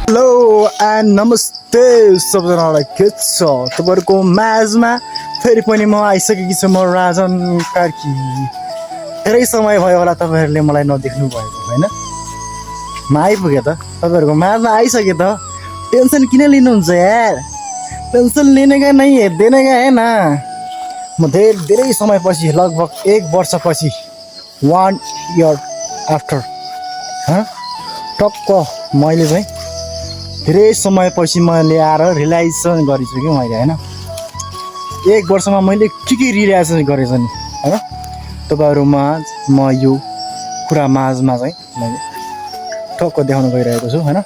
Hello and नमस्ते सबजनालाई के छ तपाईँहरूको माझमा फेरि पनि म आइसकेकी छु। म राजन कार्की। धेरै समय भयो होला तपाईँहरूले मलाई नदेख्नु भएको होइन। म आइपुगेँ त तपाईँहरूको माझमा आइसकेँ त। टेन्सन किन लिनुहुन्छ यार? टेन्सन लिने का नहीं है देने का है ना। म धेरै समयपछि लगभग 1 वर्षपछि 1 year आफ्टर टक्क मैले चाहिँ धेरै समयपछि मैले आएर रियलाइजेसन गरेछु कि मैले होइन। 1 वर्षमा मैले के रियलाइजेसन गरेछु नि होइन तपाईँहरूमाझ म यो कुरा माझमा चाहिँ मैले टक्क देखाउन गइरहेको छु होइन।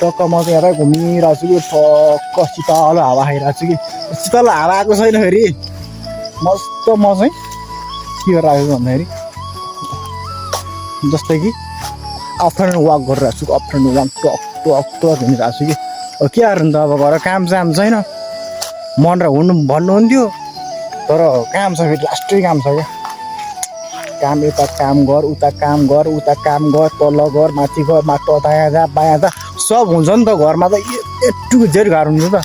टक्क म चाहिँ यता घुमिरहेको छु कि टक्क शीतल हावा खाइरहेको छु कि शीतल हावा आएको छैन फेरि मस्त। म चाहिँ के गरेर आएको भन्दाखेरि जस्तै कि आफ्टरनुन वाक गरिरहेको छु। आफ्टरनुन वाक टक हिँडिरहेको छु कि के गर्नु त अब घर काम छैन मन र हुनु भन्नुहुन्थ्यो तर काम छ फेरि लास्टै काम छ क्या। काम यता काम गर उता काम गर तल गर माथि गर माटो दायाँ जा बायाँ जा सब हुन्छ नि त घरमा त। ए टु जेड घर हुन्छ त।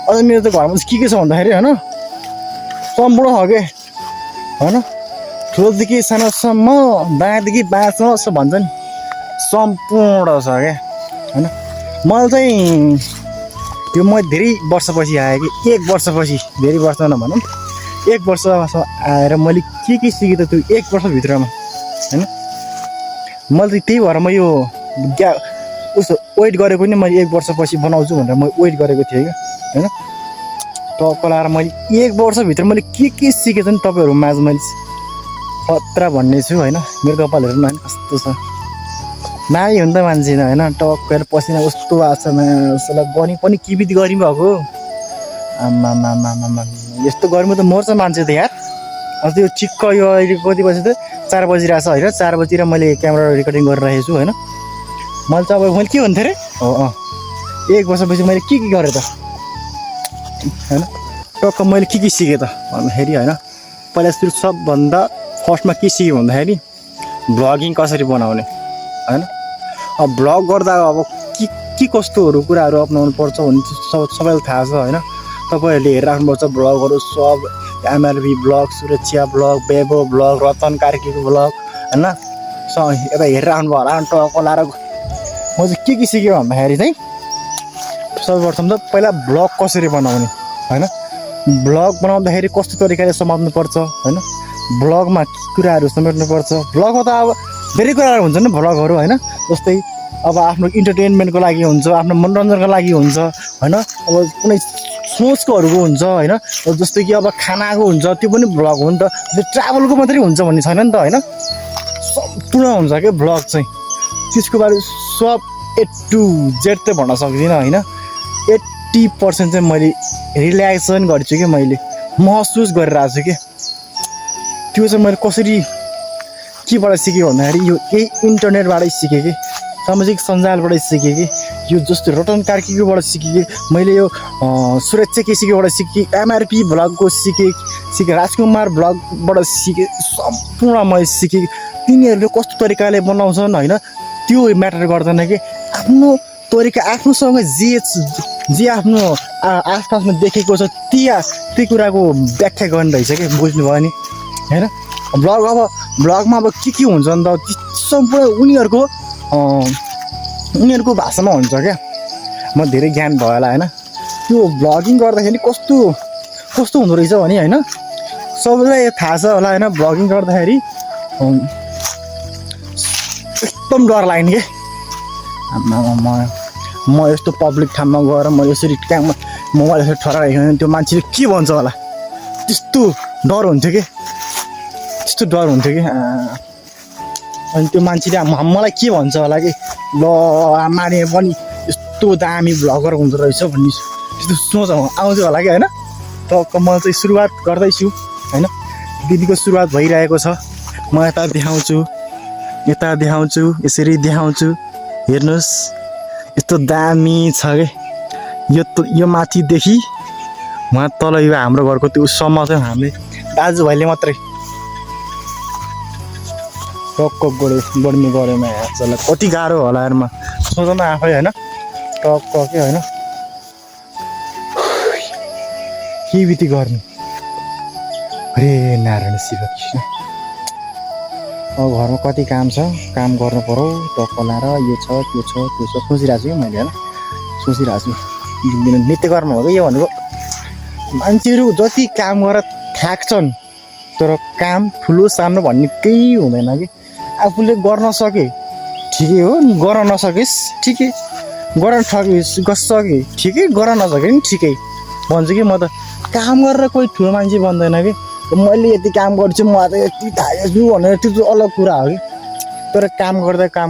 अझ मेरो त घरमा चाहिँ के छ भन्दाखेरि होइन सम्पूर्ण हो कि होइन। ठुलोदेखि सानोसम्म दायाँदेखि बायाँसम्म जस्तो भन्छ नि सम्पूर्ण छ क्या होइन। मलाई चाहिँ त्यो म धेरै वर्षपछि आएँ कि 1 वर्षपछि, धेरै वर्ष नभनौँ 1 वर्षसम्म आएर मैले के सिकेँ त त्यो 1 वर्षभित्रमा होइन। मैले त्यही भएर म यो उसो वेट गरेको नि मैले 1 वर्षपछि बनाउँछु भनेर म वेट गरेको थिएँ क्या होइन। टक्क लाएर मैले 1 वर्षभित्र मैले के सिकेँ नि तपाईँहरू माझ मैले खतरा भन्ने छु होइन। मेरो कपालहरू नि कस्तो छ नाइ हो नि त मान्छे होइन। टक्केर पसिना कस्तो भएको छ उसलाई गनी पनि किबित गरिरहेको आमामामामा यस्तो गर्मी त मर्छ मान्छे त यार। अब त्यो ठिक्क यो अहिले कति बजी त 4 बजिरहेको छ होइन। 4 बजीतिर मैले क्यामेरा रेकर्डिङ गरिरहेको छु होइन। मैले चाहिँ अब मैले के भन्थेँ अरे 1 वर्षपछि मैले के गरेँ त होइन। टक्क मैले के सिकेँ त भन्दाखेरि होइन पहिला सुरु सबभन्दा फर्स्टमा के सिकेँ भन्दाखेरि भ्लगिङ कसरी बनाउने होइन। अब भ्लग गर्दा अब के कस्तोहरू कुराहरू अपनाउनु पर्छ भन्ने सबैलाई थाहा छ होइन। तपाईँहरूले हेरिराख्नुपर्छ भ्लगहरू सब एमआरबी भ्लग, सुरक्षा भ्लग, बेबो भ्लग, रतन कार्कीको भ्लग होइन। यता हेरिराख्नु भयो होला टक्क लाएर म चाहिँ के सिकेँ भन्दाखेरि चाहिँ सर्वप्रथम त पहिला भ्लग कसरी बनाउने होइन। भ्लग बनाउँदाखेरि कस्तो तरिकाले समात्नुपर्छ होइन। भ्लगमा के कुराहरू समेट्नुपर्छ। भ्लगमा त अब धेरै कुराहरू हुन्छ नि भ्लगहरू होइन। जस्तै अब आफ्नो इन्टरटेनमेन्टको लागि हुन्छ, आफ्नो मनोरञ्जनको लागि हुन्छ होइन। अब कुनै सोचकोहरूको हुन्छ होइन। जस्तै कि अब खानाको हुन्छ त्यो पनि भ्लग हो नि त। ट्राभलको मात्रै हुन्छ भन्ने छैन नि त होइन। सम्पूर्ण हुन्छ क्या भ्लग चाहिँ। त्यसको बारे सब A to Z त भन्न सक्दिनँ होइन। 80% चाहिँ मैले रियलाइजेसन गर्छु कि मैले महसुस गरिरहेको छु कि त्यो चाहिँ मैले कसरी केबाट सिकेँ भन्दाखेरि यो यही इन्टरनेटबाटै सिकेँ कि सामाजिक सञ्जालबाटै सिकेँ कि यो जस्तो रतन कार्कीकोबाट सिकेँ कि मैले यो सुरक्षा केसीकोबाट सिकेँ, एमआरपी भ्लगको सिकेँ, राजकुमार भ्लगबाट सिकेँ। सम्पूर्ण मैले सिकेँ तिनीहरूले कस्तो तरिकाले बनाउँछन् होइन। त्यो म्याटर गर्दैन कि आफ्नो तरिका आफूसँग जे आफ्नो आसपासमा देखेको छ त्यही कुराको व्याख्या गर्ने रहेछ कि बुझ्नुभयो नि होइन। भ्लगमा अब के हुन्छ नि त सम्पूर्ण उनीहरूको भाषामा हुन्छ क्या। म धेरै ज्ञान भयो होला होइन। त्यो भ्लगिङ गर्दाखेरि कस्तो हुँदो रहेछ भने होइन सबैलाई थाहा छ होला होइन। भ्लगिङ गर्दाखेरि एकदम डर लाग्ने कि म यस्तो पब्लिक ठाउँमा गएर म यसरी मोबाइल यसरी ठराइरहेको त्यो मान्छेले के भन्छ होला त्यस्तो डर हुन्थ्यो कि अनि त्यो मान्छेले मलाई के भन्छ होला कि ल माने पनि यस्तो दामी भ्लगर हुँदो रहेछ भन्ने त्यस्तो सोच आउँथ्यो होला कि होइन। त म चाहिँ सुरुवात गर्दैछु होइन। दिदीको सुरुवात भइरहेको छ। म यता देखाउँछु यसरी देखाउँछु हेर्नुहोस् यस्तो दामी छ कि यो माथिदेखि उहाँ तल यो हाम्रो घरको त्यो सम्म चाहिँ हामीले दाजुभाइले मात्रै टक्क बढ्ने गरेमा चल कति गाह्रो होला यारमा सोच न आफै होइन। टक्क के होइन के बिति गर्नु हरे नारायण शिव कृष्ण अब घरमा कति काम छ काम गर्नु पर्यो टक्क लाएर यो छ त्यो छ त्यो छ सोचिरहेको छु कि मैले होइन सोचिरहेको छु दिन नित्य कर्म हो कि यो भनेको मान्छेहरू जति काम गरेर थाक्छन् तर काम ठुलो सानो भन्ने केही हुँदैन कि आफूले गर्न सके ठिकै हो गर्न नसकेस् ठिकै गर्न सके ठिकै गर्न नसके नि ठिकै भन्छु कि म त काम गरेर कोही ठुलो मान्छे बन्दैन कि मैले यति काम गर्छु म त यति थाकेछु भनेर त्यो चाहिँ अलग कुरा हो कि तर काम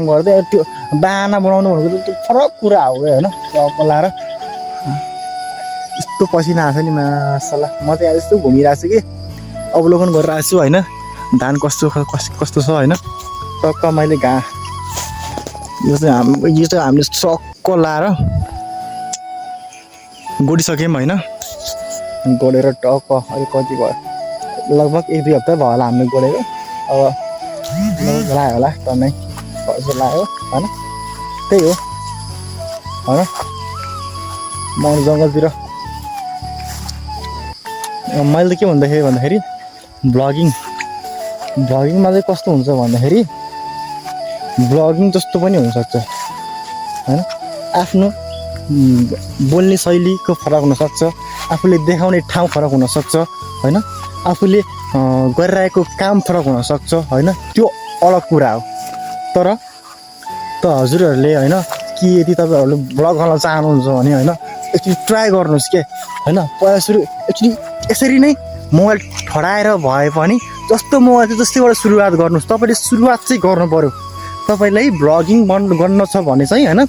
गर्दै त्यो बाना बनाउनु भनेको त्यो फरक कुरा हो कि होइन पलाएर यस्तो पसिना आएको छ नि मासला म त यहाँ यस्तो घुमिरहेको छु कि अवलोकन गरिरहेको छु होइन धान कस्तो छ होइन टक्क मैले यो चाहिँ हामीले सक्क लाएर गोडिसक्यौँ होइन गोडेर टक्क अहिले कति भयो लगभग 1-2 हप्ता भयो होला हामीले गोडेको अब लाग्यो होला टन्नै खर्च लाग्यो होइन त्यही हो होइन म जङ्गलतिर मैले त के भन्दाखेरि भ्लगिङमा चाहिँ कस्तो हुन्छ भन्दाखेरि भ्लगिङ जस्तो पनि हुनसक्छ होइन आफ्नो बोल्ने शैलीको फरक हुनसक्छ आफूले देखाउने ठाउँ फरक हुनसक्छ होइन आफूले गरिरहेको काम फरक हुनसक्छ होइन त्यो अलग कुरा हो तर हजुरहरूले होइन कि यदि तपाईँहरूले भ्लग गर्न चाहनुहुन्छ भने होइन एकचोटि ट्राई गर्नुहोस् के होइन पहिला एकचोटि यसरी नै मोबाइल ठडाएर भए पनि जस्तो मोबाइल थियो जस्तैबाट सुरुवात गर्नुहोस् तपाईँले सुरुवात चाहिँ गर्नु पऱ्यो तपाईँलाई भ्लगिङ गर्न छ भने चाहिँ होइन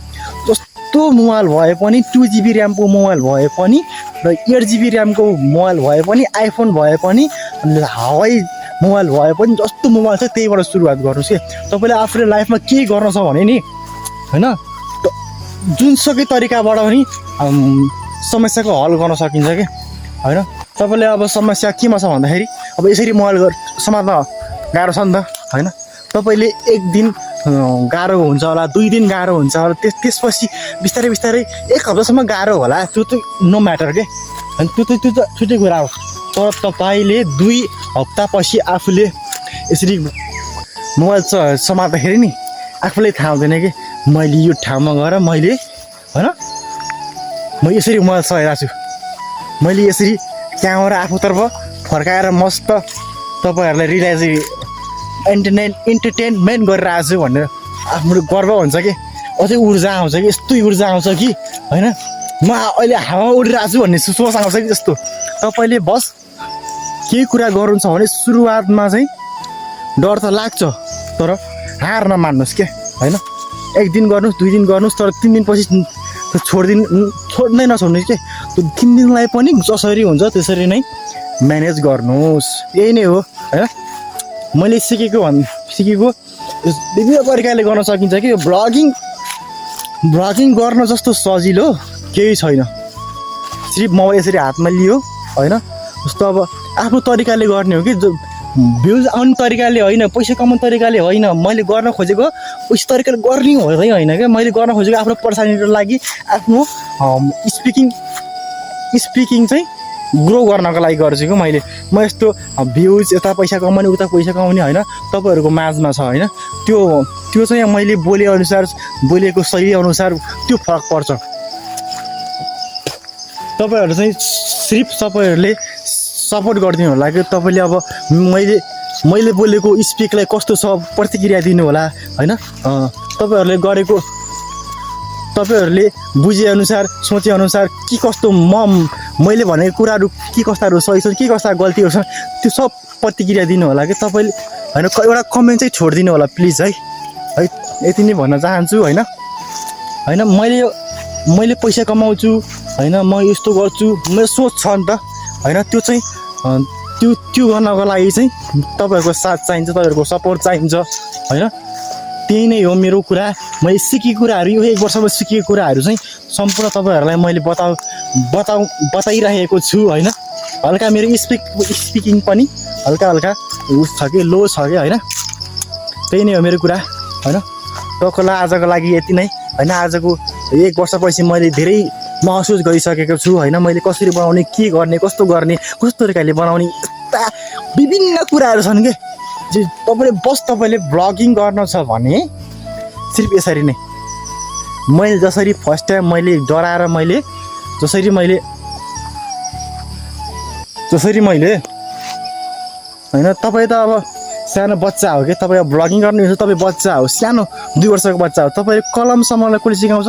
जस्तो मोबाइल भए पनि 2 GB ऱ्यामको मोबाइल भए पनि र 8 GB ऱ्यामको मोबाइल भए पनि आइफोन भए पनि हावाई मोबाइल भए पनि जस्तो मोबाइल छ त्यहीबाट सुरुवात गर्नुहोस् कि तपाईँले आफूले लाइफमा के गर्न छ भने नि होइन जुनसुकै तरिकाबाट पनि समस्याको हल गर्न सकिन्छ कि होइन तपाईँले अब समस्या केमा छ भन्दाखेरि अब यसरी मोबाइल समात्न गाह्रो छ नि त होइन तपाईँले एक दिन गाह्रो हुन्छ होला 2 दिन गाह्रो हुन्छ होला त्यसपछि बिस्तारै 1 हप्तासम्म गाह्रो होला त्यो चाहिँ नो म्याटर के अनि त्यो त छुट्टै कुरा हो तर तपाईँले 2 हप्तापछि आफूले यसरी मोबाइल समात्दाखेरि नि आफूलाई थाहा हुँदैन कि मैले यो ठाउँमा गएर मैले होइन म यसरी मोबाइल चलाइरहेको छु मैले यसरी त्यहाँबाट आफूतर्फ फर्काएर मस्त तपाईँहरूलाई इन्टरटेनमेन्ट गरिरहेको छु भनेर आफ्नो गर्व हुन्छ कि अझै ऊर्जा आउँछ कि यस्तै ऊर्जा आउँछ कि होइन म अहिले हावामा उडिरहेको छु भन्ने सोच आउँछ कि जस्तो तपाईँले बस केही कुरा गर्नु छ भने सुरुवातमा चाहिँ डर त लाग्छ तर हार नमान्नुहोस् के होइन 1 दिन गर्नुहोस् 2 दिन गर्नुहोस् तर 3 दिनपछि छोड्दै नछोड्नुहोस् के त्यो 3 दिनलाई पनि जसरी हुन्छ त्यसरी नै म्यानेज गर्नुहोस् यही नै हो होइन मैले सिकेको विभिन्न तरिकाले गर्न सकिन्छ कि यो भ्लगिङ गर्न जस्तो सजिलो केही छैन सिर्फ मोबाइल यसरी हातमा लियो होइन जस्तो अब आफ्नो तरिकाले गर्ने हो कि भ्युज आउने तरिकाले होइन पैसा कमाउने तरिकाले होइन मैले गर्न खोजेको उस तरिकाले गर्ने होइन क्या मैले गर्न खोजेको आफ्नो पर्सनालिटीको लागि आफ्नो स्पिकिङ चाहिँ ग्रो गर्नको लागि गर्छु कि म यस्तो भ्युज यता पैसा कमाउने उता पैसा कमाउने होइन तपाईँहरूको माझमा छ होइन त्यो चाहिँ मैले बोलेको शैली अनुसार त्यो फरक पर्छ तपाईँहरू चाहिँ सिर्फ तपाईँहरूले सपोर्ट गरिदिनु होला कि तपाईँले अब मैले बोलेको स्पिकलाई कस्तो छ प्रतिक्रिया दिनु होला होइन तपाईँहरूले बुझेअनुसार सोचेअनुसार के कस्तो मैले भनेको कुराहरू के कस्ताहरू सही छन् के कस्ता गल्तीहरू छन् त्यो सब प्रतिक्रिया दिनु होला कि तपाईँले होइन एउटा कमेन्ट चाहिँ छोडिदिनु होला प्लिज है यति नै भन्न चाहन्छु होइन मैले पैसा कमाउँछु होइन म यस्तो गर्छु मेरो सोच छ नि त होइन त्यो चाहिँ त्यो गर्नको लागि चाहिँ तपाईँहरूको साथ चाहिन्छ तपाईँहरूको सपोर्ट चाहिन्छ होइन त्यही नै हो मेरो कुरा मैले सिकेको कुराहरू यो 1 वर्षमा सिकेको कुराहरू चाहिँ सम्पूर्ण तपाईँहरूलाई मैले बताइरहेको छु होइन हल्का मेरो स्पिकिङ पनि हल्का उस छ कि लो छ कि होइन त्यही नै हो मेरो कुरा होइन टक्कला आजको लागि यति नै होइन आजको 1 वर्षपछि मैले धेरै महसुस गरिसकेको छु होइन मैले कसरी बनाउने के गर्ने कस्तो तरिकाले बनाउने यस्ता विभिन्न कुराहरू छन् के तपाईँले ब्लगिङ गर्न छ भने सिर्फ यसरी नै मैले जसरी फर्स्ट टाइम मैले डराएर मैले जसरी मैले होइन तपाईँ त अब सानो बच्चा हो कि तपाईँ अब ब्लगिङ गर्नुहुन्छ तपाईँ बच्चा हो सानो 2 वर्षको बच्चा हो तपाईँले कलमसम्मलाई कसले सिकाउँछ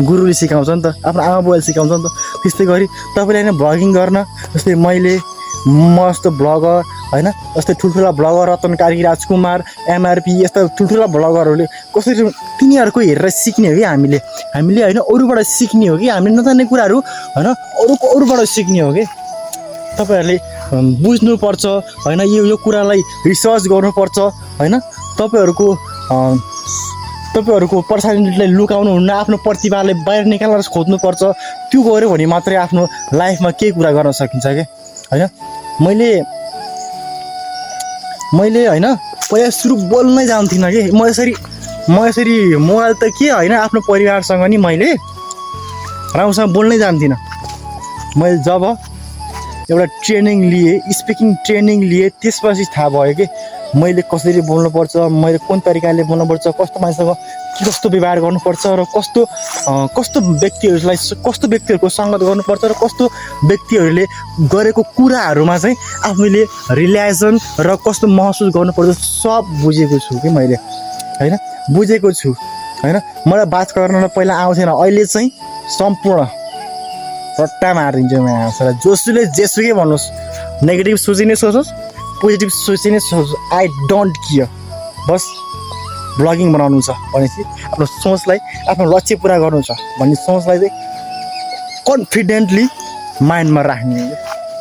गुरुले सिकाउँछ नि त आफ्नो आमा बुवाले सिकाउँछ नि त त्यस्तै गरी तपाईँले होइन ब्लगिङ गर्न जस्तै मैले म जस्तो ब्लगर होइन जस्तै ठुल्ठुला ब्लगर रतन कार्की राजकुमार एमआरपी यस्ता ठुल्ठुला ब्लगरहरूले कसरी तिनीहरूको हेरेर सिक्ने हो कि हामीले होइन अरूबाट सिक्ने हो कि हामीले नजान्ने कुराहरू होइन अरूबाट सिक्ने हो कि तपाईँहरूले बुझ्नुपर्छ होइन यो कुरालाई रिसर्च गर्नुपर्छ होइन तपाईँहरूको पर्सनालिटीलाई लुकाउनु हुन्न आफ्नो प्रतिभालाई बाहिर निकालेर खोज्नुपर्छ त्यो गऱ्यो भने मात्रै आफ्नो लाइफमा केही कुरा गर्न सकिन्छ क्या होइन मैले होइन पहिला सुरु बोल्नै जान्थिनँ कि म यसरी मोबाइल त के होइन आफ्नो परिवारसँग नि मैले राम्रोसँग बोल्नै जान्थिनँ मैले जब एउटा ट्रेनिङ लिएँ स्पिकिङ ट्रेनिङ लिएँ त्यसपछि थाहा भयो कि मैले कसरी बोल्नुपर्छ मैले कुन तरिकाले बोल्नुपर्छ कस्तो मान्छेसँग कस्तो व्यवहार गर्नुपर्छ र कस्तो व्यक्तिहरूको सङ्गत गर्नुपर्छ र कस्तो व्यक्तिहरूले गरेको कुराहरूमा चाहिँ आफूले रिलेसन र कस्तो महसुस गर्नुपर्छ सब बुझेको छु कि मैले होइन बुझेको छु होइन मलाई बात गर्न पहिला आउँथेन अहिले चाहिँ सम्पूर्ण रट्टा मारिदिन्छु म आँसर जोसुले जेसुकै भन्नुहोस् नेगेटिभ सोचिने सोचोस् पोजिटिभ सोचिने सोचोस् आई डोन्ट केयर बस ब्लगिङ बनाउनु छ भनेपछि आफ्नो सोचलाई आफ्नो लक्ष्य पुरा गर्नु छ भन्ने सोचलाई चाहिँ कन्फिडेन्टली माइन्डमा राख्ने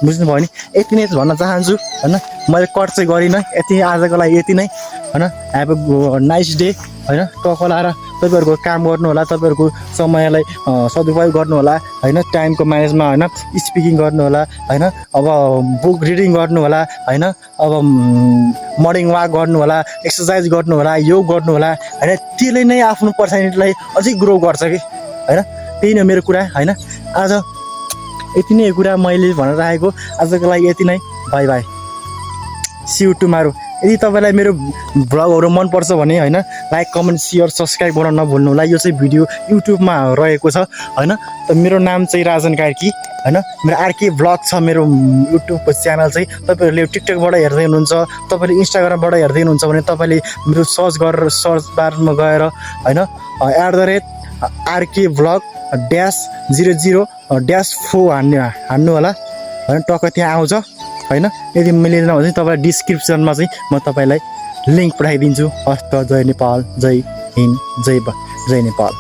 बुझ्नुभयो नि यति नै भन्न चाहन्छु होइन मैले कट चाहिँ गरिनँ यति आजको लागि यति नै होइन ह्याभ अ नाइस डे होइन टक लाएर तपाईँहरूको काम गर्नु होला तपाईँहरूको समयलाई सदुपयोग गर्नु होला होइन टाइमको म्यानेजमा होइन स्पिकिङ गर्नु होला होइन अब बुक रिडिङ गर्नु होला होइन अब मर्निङ वाक गर्नु होला एक्सर्साइज गर्नु होला योग गर्नु होला होइन त्यसले नै आफ्नो पर्सनालिटीलाई अझै ग्रो गर्छ कि होइन त्यही नै मेरो कुरा होइन आज यति नै कुरा मैले भनेर राखेको आजको लागि यति नै bye bye see you tomorrow यदि तपाईँलाई मेरो ब्लगहरू मनपर्छ भने होइन लाइक कमेन्ट सेयर सब्सक्राइब गर्न नभुल्नु होला यो चाहिँ भिडियो युट्युबमा रहेको छ होइन त मेरो नाम चाहिँ राजन कार्की होइन मेरो आरके ब्लग छ मेरो युट्युबको च्यानल चाहिँ तपाईँहरूले टिकटकबाट हेर्दै हुनुहुन्छ तपाईँले इन्स्टाग्रामबाट हेर्दै हुनुहुन्छ भने तपाईँले मेरो सर्च गरेर सर्च बारमा गएर होइन @RK vlog -00-4 हान्नु होला होइन टक्क त्यहाँ आउँछ होइन यदि मिलेन भने चाहिँ तपाईँलाई डिस्क्रिप्सनमा चाहिँ म तपाईँलाई लिङ्क पठाइदिन्छु हस्त जय नेपाल जय हिन्द जय नेपाल